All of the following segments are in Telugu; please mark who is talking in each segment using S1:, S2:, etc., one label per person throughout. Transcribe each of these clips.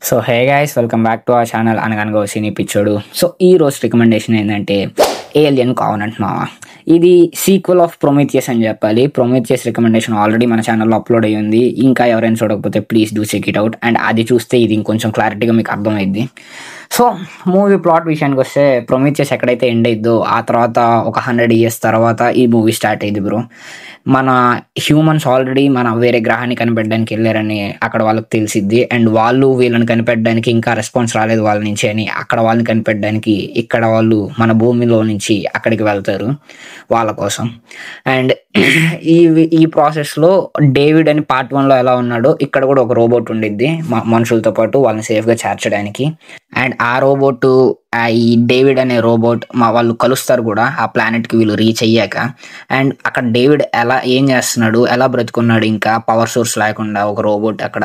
S1: So hey guys, welcome back to our channel అనగనగా సినీ పిచ్చోడు. సో ఈ రోజు రికమెండేషన్ ఏంటంటే ఏలియన్ కావనెంట్ మావా. ఇది సీక్వెల్ ఆఫ్ ప్రొమీథియస్ అని చెప్పాలి. ప్రొమీథియస్ రికమెండేషన్ ఆల్రెడీ మన ఛానల్లో అప్లోడ్ అయ్యి ఉంది. ఇంకా ఎవరైనా చూడకపోతే please do check it out. And అది చూస్తే ఇది ఇంకొంచెం క్లారిటీగా మీకు అర్థమైద్ది. సో మూవీ ప్లాట్ విషయానికి వస్తే, ప్రొమీథియస్ ఎక్కడైతే ఎండ్ అయిద్దో ఆ తర్వాత ఒక 100 years తర్వాత ఈ మూవీ స్టార్ట్ అయ్యింది బ్రో. మన హ్యూమన్స్ ఆల్రెడీ మన వేరే గ్రహాన్ని కనిపెట్టడానికి వెళ్ళారని అక్కడ వాళ్ళకి తెలిసిద్ది. అండ్ వాళ్ళు వీళ్ళని కనిపెట్టడానికి ఇంకా రెస్పాన్స్ రాలేదు వాళ్ళ నుంచి అని అక్కడ వాళ్ళని కనిపెట్టడానికి ఇక్కడ వాళ్ళు మన భూమిలో నుంచి అక్కడికి వెళ్తారు వాళ్ళ కోసం. అండ్ ఈ ప్రాసెస్లో డేవిడ్ అని పార్ట్ 1లో ఎలా ఉన్నాడో ఇక్కడ కూడా ఒక రోబోట్ ఉండిద్ది మనుషులతో పాటు వాళ్ళని సేఫ్గా చేర్చడానికి. అండ్ ఆ రోబోట్, ఈ డేవిడ్ అనే రోబోట్ వాళ్ళు కలుస్తారు కూడా ఆ ప్లానెట్కి వీళ్ళు రీచ్ అయ్యాక. అండ్ అక్కడ డేవిడ్ ఏం చేస్తున్నాడు, ఎలా బ్రతుకున్నాడు, ఇంకా పవర్ సోర్స్ లేకుండా ఒక రోబోట్ అక్కడ.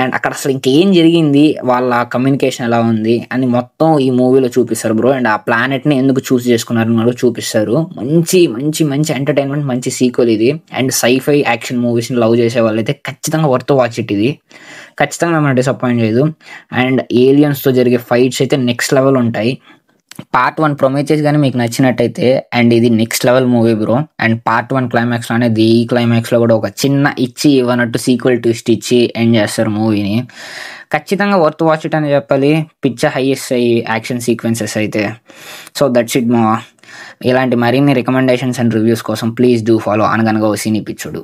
S1: అండ్ అక్కడ అసలు ఇంకేం జరిగింది, వాళ్ళ కమ్యూనికేషన్ ఎలా ఉంది అని మొత్తం ఈ మూవీలో చూపిస్తారు బ్రో. అండ్ ఆ ప్లానెట్ని ఎందుకు చూస్ చేసుకున్నారని కూడా చూపిస్తారు. మంచి మంచి మంచి ఎంటర్టైన్మెంట్, మంచి సీక్వెల్ ఇది. అండ్ సైఫై యాక్షన్ మూవీస్ని లవ్ చేసే వాళ్ళైతే ఖచ్చితంగా వర్త్ వాచ్ ఇట్. ఇది ఖచ్చితంగా మనం డిసప్పాయింట్ చేయదు. అండ్ ఏలియన్స్తో జరిగే ఫైట్స్ అయితే నెక్స్ట్ లెవెల్ ఉంటాయి. పార్ట్ 1 ప్రొమీథియస్ కానీ మీకు నచ్చినట్టయితే, అండ్ ఇది next level movie bro. And part 1 క్లైమాక్స్లో అనేది ఈ క్లైమాక్స్లో కూడా ఒక చిన్న ఇవ్వనట్టు సీక్వెల్ ట్విస్ట్ ఇచ్చి ఎండ్ చేస్తారు మూవీని. ఖచ్చితంగా వర్త్ వాచ్ ఇట్ అని చెప్పాలి. పిక్చర్ హైయెస్ట్ అయ్యి యాక్షన్ సీక్వెన్సెస్ అయితే. సో దట్స్ ఇట్ మా. ఇలాంటి మరిన్ని రికమెండేషన్స్ అండ్ రివ్యూస్ కోసం ప్లీజ్ డూ ఫాలో అనగనగా సినీ పిచ్చోడు.